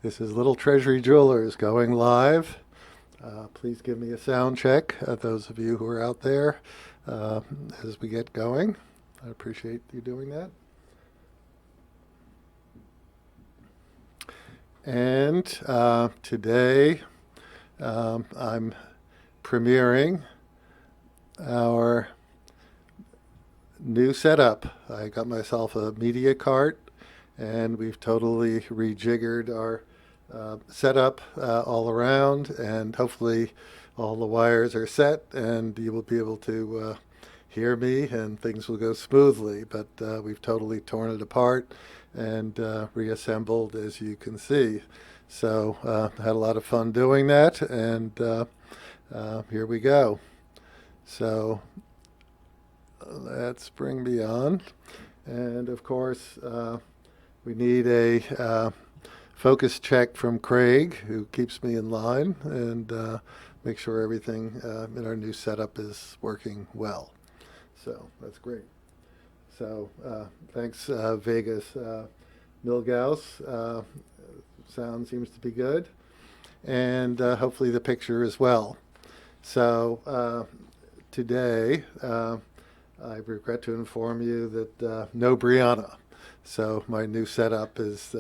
This is Little Treasury Jewelers going live. Please give me a sound check, those of you who are out there, as we get going. I appreciate you doing that. And today I'm premiering our new setup. I got myself a media cart, and we've totally rejiggered our setup all around, and hopefully all the wires are set and you will be able to hear me and things will go smoothly. But we've totally torn it apart and reassembled, as you can see. So had a lot of fun doing that, and here we go. So let's bring me on. And of course, we need a focus check from Craig, who keeps me in line and make sure everything in our new setup is working well. So that's great. So thanks, Vegas Milgaus. Sound seems to be good, and hopefully the picture as well. So today, I regret to inform you that no Brianna. So my new setup is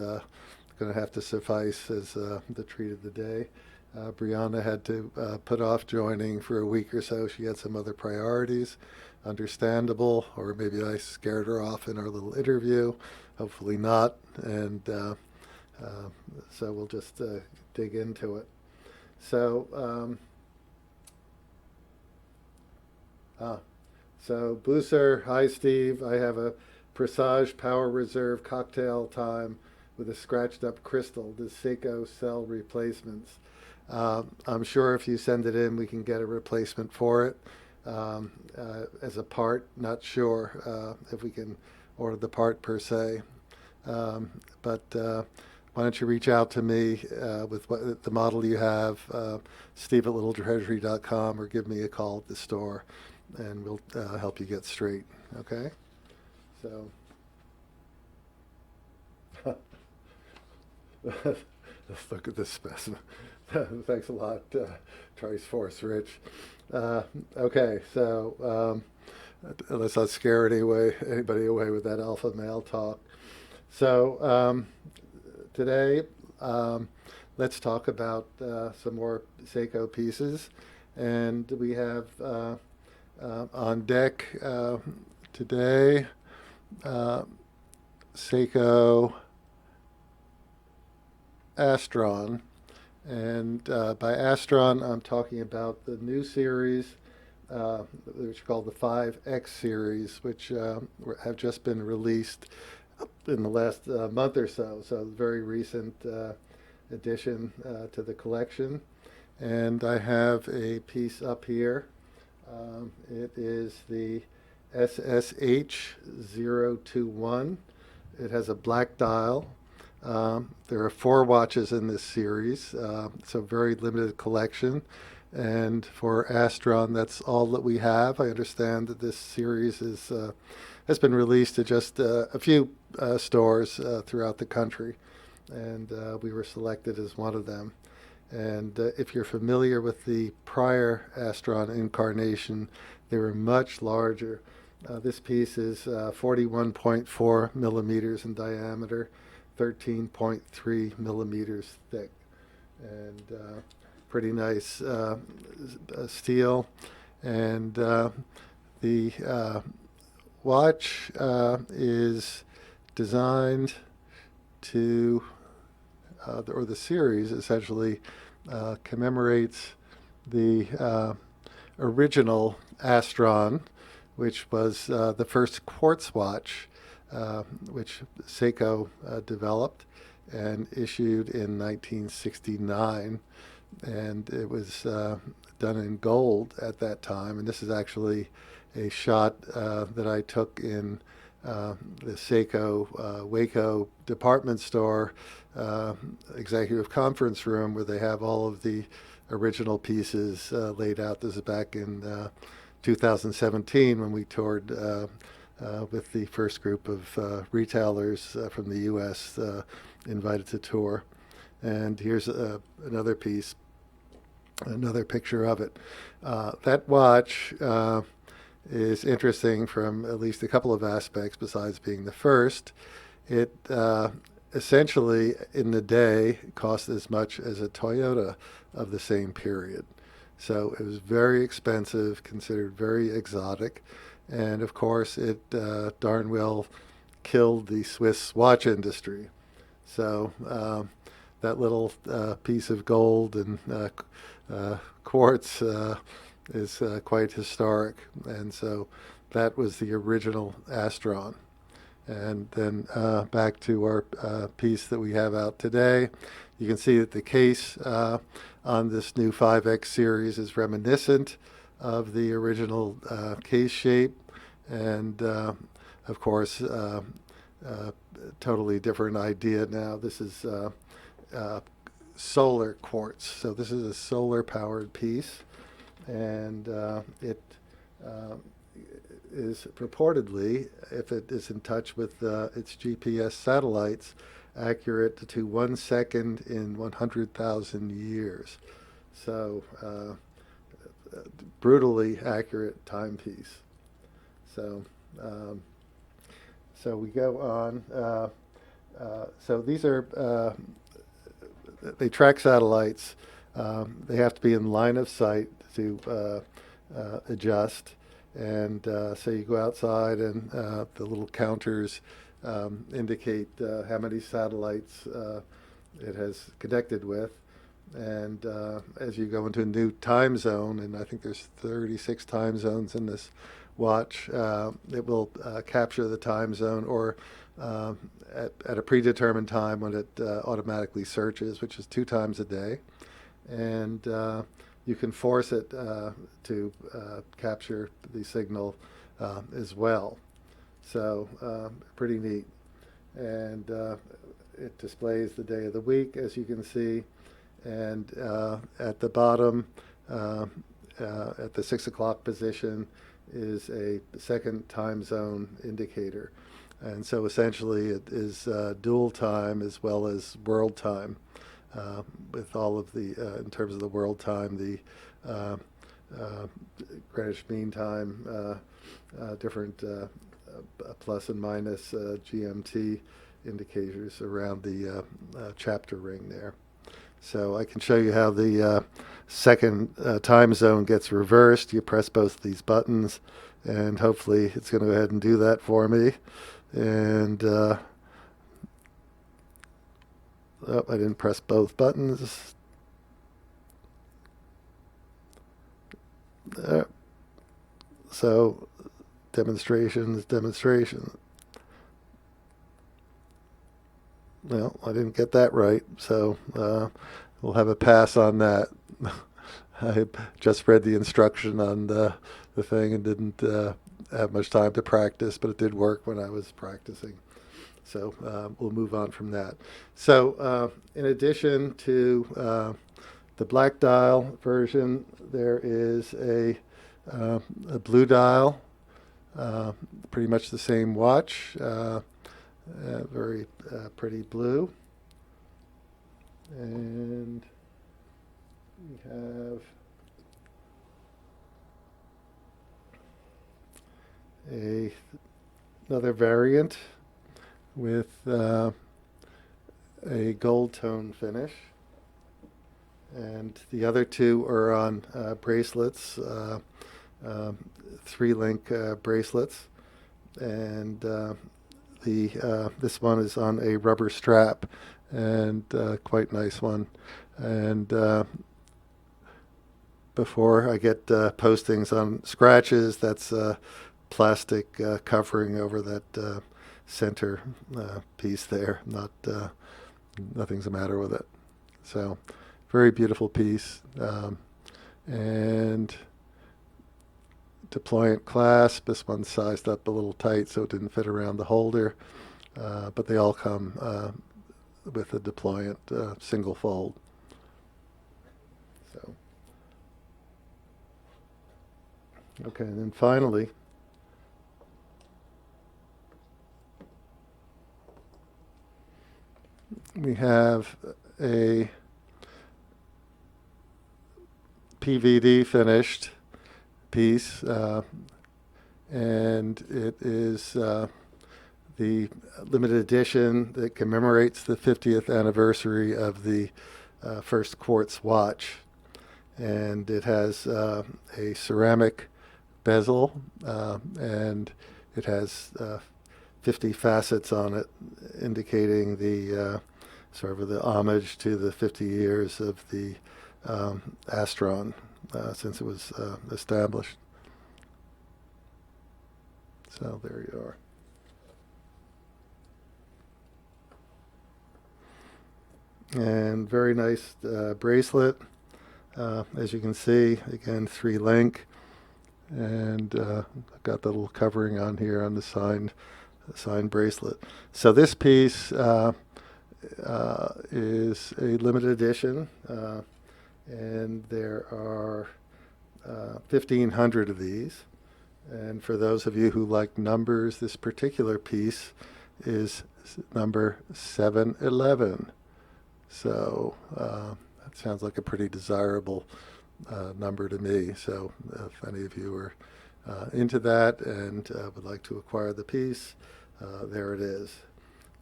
going to have to suffice as the treat of the day. Brianna had to put off joining for a week or so. She had some other priorities, understandable, or maybe I scared her off in our little interview. Hopefully not. And so we'll just dig into it. So, so Booser, hi Steve. I have a Presage Power Reserve cocktail time with a scratched up crystal, the Seiko cell replacements. I'm sure if you send it in, we can get a replacement for it as a part. Not sure if we can order the part per se. But why don't you reach out to me with the model you have, Steve at littletreasury.com, or give me a call at the store, and we'll help you get straight. Okay? So. Let's look at this specimen. Thanks a lot, Trice Force Rich. Okay, so let's not scare anybody away with that alpha male talk. So today, let's talk about some more Seiko pieces. And we have on deck today Seiko Astron, and by Astron I'm talking about the new series, which are called the 5X series, which have just been released in the last month or so. So very recent addition to the collection. And I have a piece up here. It is the SSH021. It has a black dial. There are 4 watches in this series, so very limited collection. And for Astron, that's all that we have. I understand that this series has been released to just a few stores throughout the country, and we were selected as one of them. And if you're familiar with the prior Astron incarnation, they were much larger. This piece is 41.4 millimeters in diameter, 13.3 millimeters thick, and pretty nice steel. And the watch is designed to, or the series essentially commemorates the original Astron, which was the first quartz watch, which Seiko developed and issued in 1969. And it was done in gold at that time. And this is actually a shot that I took in the Seiko Waco department store executive conference room, where they have all of the original pieces laid out. This is back in 2017 when we toured with the first group of retailers from the U.S. Invited to tour. And here's another piece, another picture of it. That watch is interesting from at least a couple of aspects besides being the first. It essentially, in the day, cost as much as a Toyota of the same period. So it was very expensive, considered very exotic, and of course it darn well killed the Swiss watch industry. So that little piece of gold and quartz is quite historic, and so that was the original Astron. And then back to our piece that we have out today, you can see that the case on this new 5X series is reminiscent of the original case shape, and of course, totally different idea now. This is solar quartz, so this is a solar-powered piece, and it is purportedly, if it is in touch with its GPS satellites, accurate to 1 second in 100,000 years. So brutally accurate timepiece. So so we go on. So these are they track satellites. They have to be in line of sight to adjust. And so you go outside, and the little counters indicate how many satellites it has connected with. And as you go into a new time zone, and I think there's 36 time zones in this watch, it will capture the time zone, or at a predetermined time when it automatically searches, which is 2 times a day. And you can force it to capture the signal as well. So pretty neat. And it displays the day of the week, as you can see. And at the bottom, at the 6 o'clock position, is a second time zone indicator. And so essentially it is dual time as well as world time. With all of the, in terms of the world time, the Greenwich Mean Time, different plus and minus GMT indicators around the chapter ring there. So I can show you how the second time zone gets reversed. You press both these buttons, and hopefully it's going to go ahead and do that for me. And oh, I didn't press both buttons. So demonstrations. Well, I didn't get that right, so we'll have a pass on that. I just read the instruction on the thing and didn't have much time to practice, but it did work when I was practicing. So we'll move on from that. So in addition to the black dial version, there is a blue dial, pretty much the same watch, very pretty blue. And we have another variant with a gold tone finish, and the other two are on bracelets, 3-link bracelets, and this one is on a rubber strap, and quite nice one. And before I get postings on scratches, that's plastic covering over that center piece there. Nothing's the matter with it. So very beautiful piece. And deployant clasp. This one's sized up a little tight so it didn't fit around the holder, but they all come with a deployant single fold. So okay, and then finally we have a PVD finished piece, and it is the limited edition that commemorates the 50th anniversary of the first quartz watch. And it has a ceramic bezel, and it has 50 facets on it, indicating the sort of the homage to the 50 years of the Astron since it was established. So there you are. And very nice bracelet. As you can see, again, 3-link. And I've got the little covering on here on the signed bracelet. So this piece is a limited edition, and there are 1,500 of these. And for those of you who like numbers, this particular piece is number 711. So that sounds like a pretty desirable number to me. So if any of you are into that and would like to acquire the piece, there it is.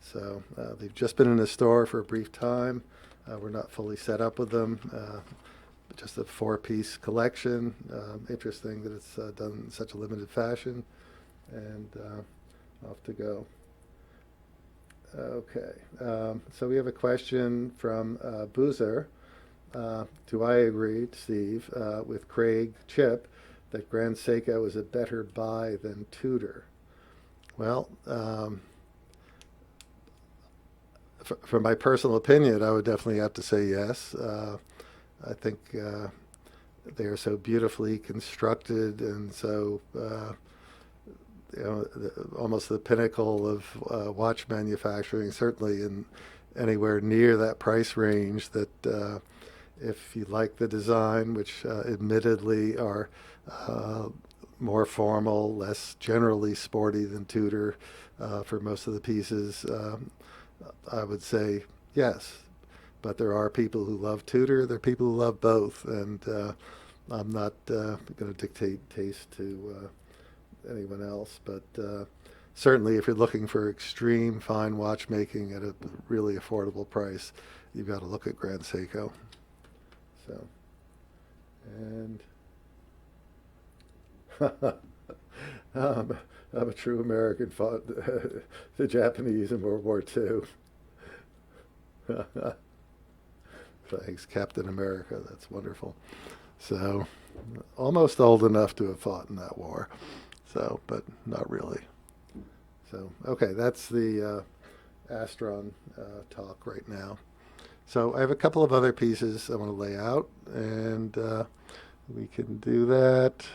So they've just been in the store for a brief time. We're not fully set up with them. Just a 4-piece collection. Interesting that it's done in such a limited fashion. And off to go. Okay, so we have a question from Boozer. Do I agree, Steve, with CraigShipp that Grand Seiko is a better buy than Tudor? Well, from my personal opinion, I would definitely have to say yes. I think they are so beautifully constructed and so almost the pinnacle of watch manufacturing, certainly in anywhere near that price range, that if you like the design, which admittedly are more formal, less generally sporty than Tudor for most of the pieces, I would say yes. But there are people who love Tudor, there are people who love both, and I'm not going to dictate taste to anyone else, but certainly if you're looking for extreme fine watchmaking at a really affordable price, you've got to look at Grand Seiko. So, and I'm a true American, fought the Japanese in World War II. Thanks, Captain America. That's wonderful. So, almost old enough to have fought in that war. So, but not really. So, okay, that's the Astron talk right now. So I have a couple of other pieces I want to lay out, and we can do that.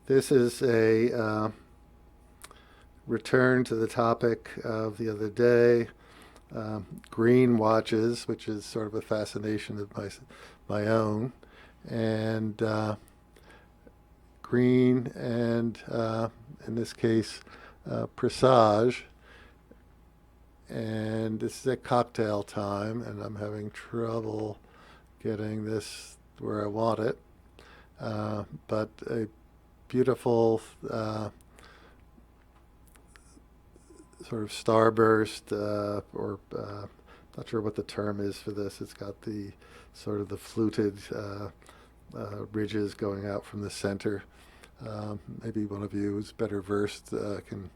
This is a return to the topic of the other day, green watches, which is sort of a fascination of my own, and green and in this case Presage, and this is at cocktail time, and I'm having trouble getting this where I want it, but a beautiful sort of starburst, or not sure what the term is for this. It's got the sort of the fluted ridges going out from the center. Maybe one of you who's better versed can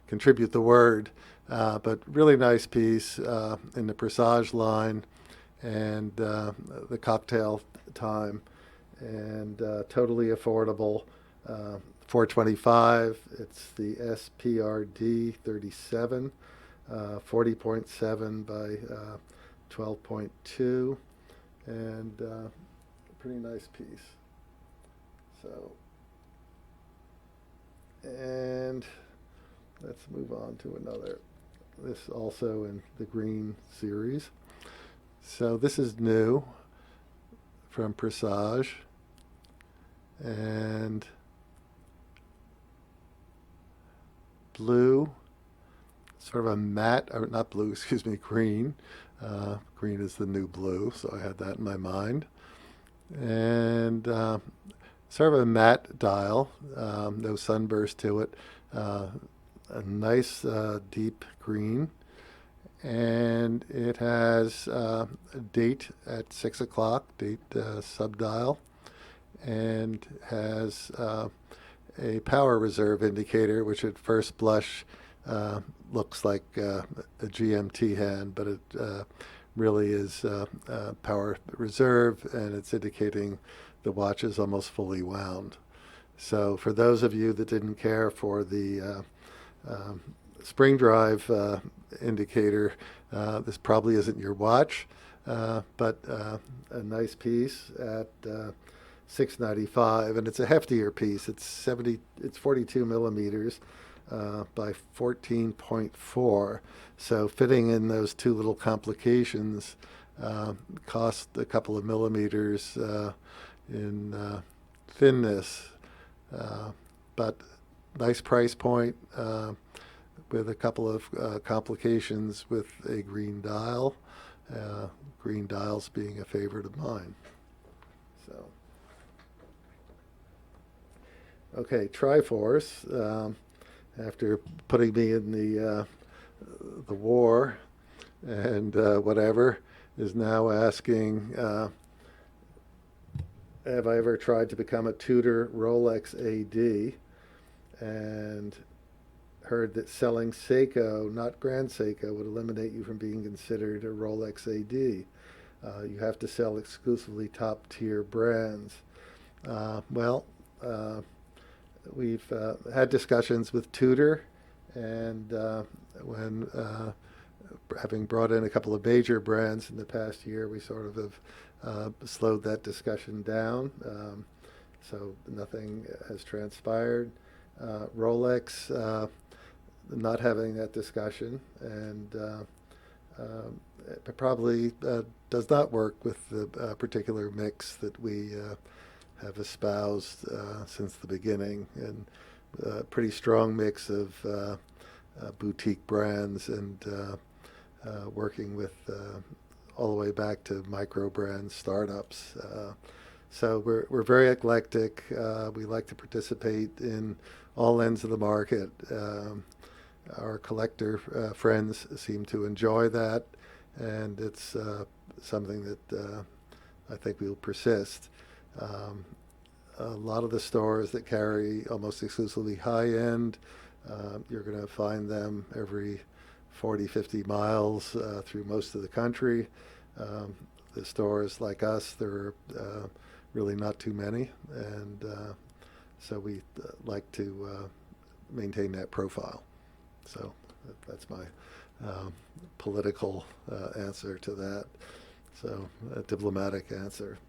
contribute the word, but really nice piece in the Presage line, and the cocktail time, and totally affordable. $425. It's the SPRD 37, 40.7 by 12.2, and a pretty nice piece. So, and let's move on to another. This also in the green series. So this is new from Presage, and blue, sort of a matte, or not blue, excuse me, green. Green is the new blue, so I had that in my mind. And sort of a matte dial, no sunburst to it. A nice deep green. And it has a date at 6 o'clock, date subdial, and has a power reserve indicator, which at first blush looks like a GMT hand, but it really is power reserve, and it's indicating the watch is almost fully wound. So for those of you that didn't care for the spring drive indicator, this probably isn't your watch, but a nice piece at $695, and it's a heftier piece. It's 42 millimeters by 14.4. So fitting in those two little complications cost a couple of millimeters in thinness, but nice price point with a couple of complications with a green dial. Green dials being a favorite of mine. So, okay, Triforce. After putting me in the war and whatever, is now asking, have I ever tried to become a Tudor Rolex AD? And heard that selling Seiko, not Grand Seiko, would eliminate you from being considered a Rolex AD. You have to sell exclusively top-tier brands. We've had discussions with Tudor, and when having brought in a couple of major brands in the past year, we sort of have slowed that discussion down. So nothing has transpired. Rolex, not having that discussion, and it probably does not work with the particular mix that we have espoused since the beginning, and a pretty strong mix of boutique brands and working with all the way back to micro brand startups. So we're very eclectic. We like to participate in all ends of the market. Our collector friends seem to enjoy that, and it's something that I think will persist. A lot of the stores that carry almost exclusively high-end, you're going to find them every 40, 50 miles through most of the country. The stores like us, there are really not too many, and so we like to maintain that profile. So that's my political answer to that. So a diplomatic answer.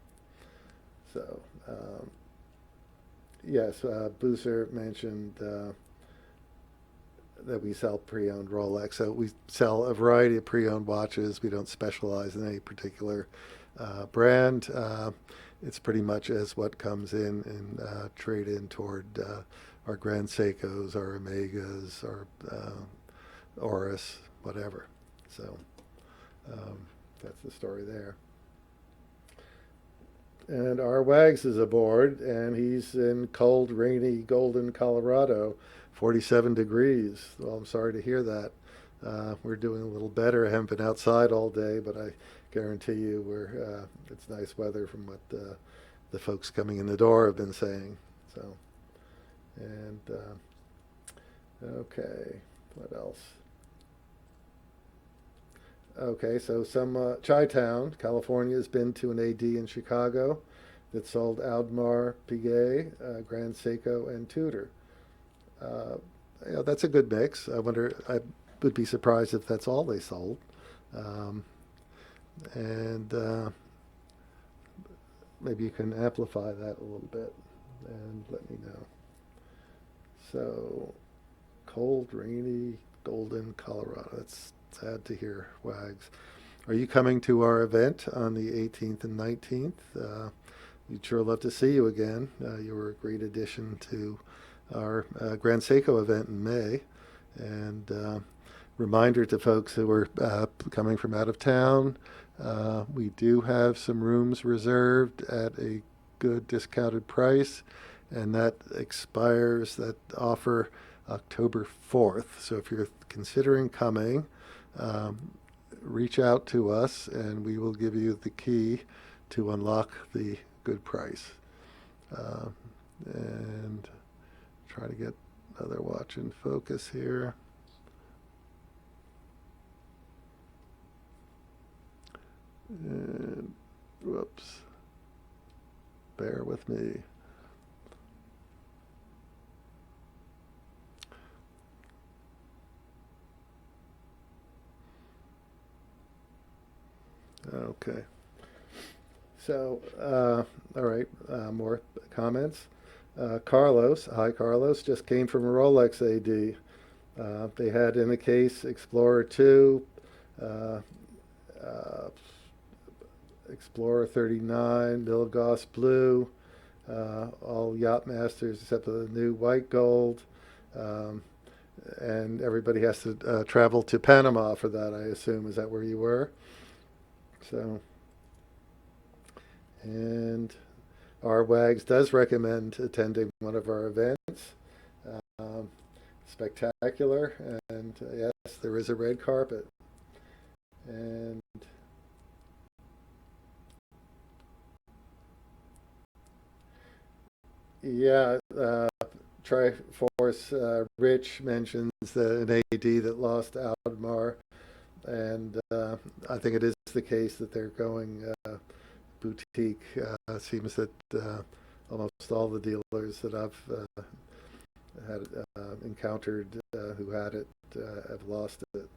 So yes, Boozer mentioned that we sell pre-owned Rolex. So we sell a variety of pre-owned watches. We don't specialize in any particular brand. It's pretty much as what comes in and trade in toward our Grand Seikos, our Omegas, our Oris, whatever. So that's the story there. And our Wags is aboard, and he's in cold, rainy, Golden, Colorado, 47 degrees. Well, I'm sorry to hear that. We're doing a little better. I haven't been outside all day, but I guarantee you it's nice weather from what the folks coming in the door have been saying. So, and okay, what else? Okay, so some Chi-Town, California, has been to an AD in Chicago that sold Audemars Piguet, Grand Seiko, and Tudor. That's a good mix. I would be surprised if that's all they sold. And maybe you can amplify that a little bit and let me know. So, cold, rainy, Golden, Colorado. That's sad to hear, Wags. Are you coming to our event on the 18th and 19th? We'd sure love to see you again. You were a great addition to our Grand Seiko event in May. And reminder to folks who are coming from out of town, we do have some rooms reserved at a good discounted price, and that expires, that offer, October 4th. So if you're considering coming, reach out to us and we will give you the key to unlock the good price. And try to get another watch in focus here. And whoops, bear with me. Okay. So, all right, more comments. Carlos, hi Carlos, just came from a Rolex AD. They had in the case Explorer 2, uh, Explorer 39, Milgauss Blue, all Yacht Masters except for the new white gold. Um, and everybody has to travel to Panama for that, I assume. Is that where you were? So, and our WAGs does recommend attending one of our events. Um, Spectacular, and yes, there is a red carpet. And yeah, Triforce Rich mentions an AD that lost Audemars, and I think it is the case that they're going boutique. Seems that almost all the dealers that I've had encountered who had it have lost it.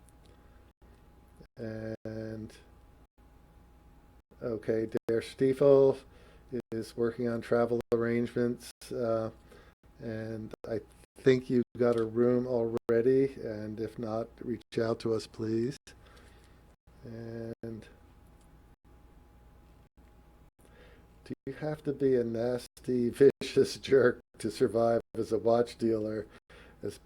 And okay, Der Stiefel is working on travel arrangements, and I think you got a room already. And if not, reach out to us, please. And do you have to be a nasty, vicious jerk to survive as a watch dealer? As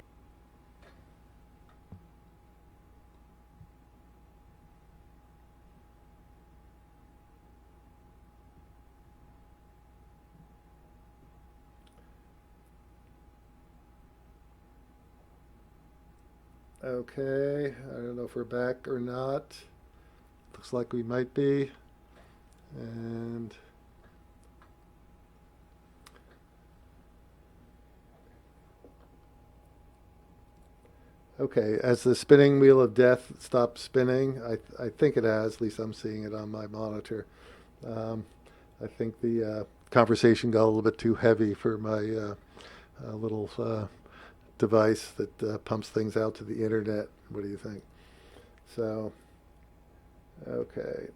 Okay, I don't know if we're back or not. Looks like we might be. And okay, as the spinning wheel of death stopped spinning, I think it has. At least I'm seeing it on my monitor. Um, I think the conversation got a little bit too heavy for my little device that pumps things out to the internet. What do you think? So, okay.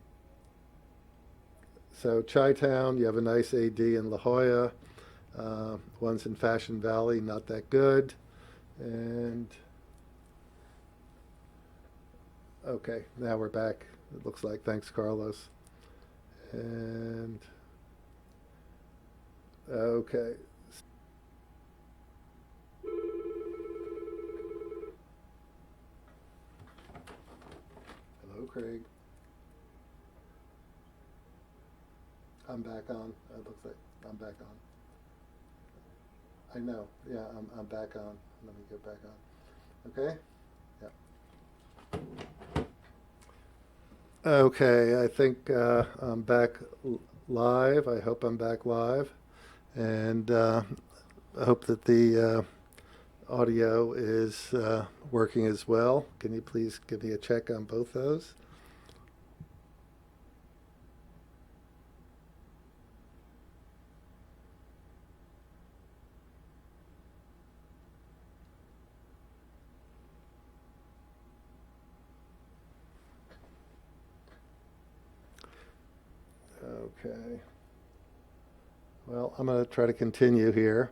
So, Chi Town, you have a nice AD in La Jolla. One's in Fashion Valley, not that good. And, okay, now we're back. It looks like. Thanks, Carlos. And, okay. Hello, Craig. I'm back on. It looks like I'm back on. I know. Yeah, I'm back on. Let me get back on. Okay? Yeah. Okay, I think I'm back live. I hope I'm back live. And I hope that the audio is working as well. Can you please give me a check on both those? Okay. Well, I'm going to try to continue here.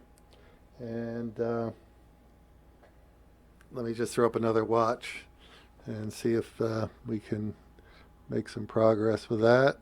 And let me just throw up another watch and see if we can make some progress with that.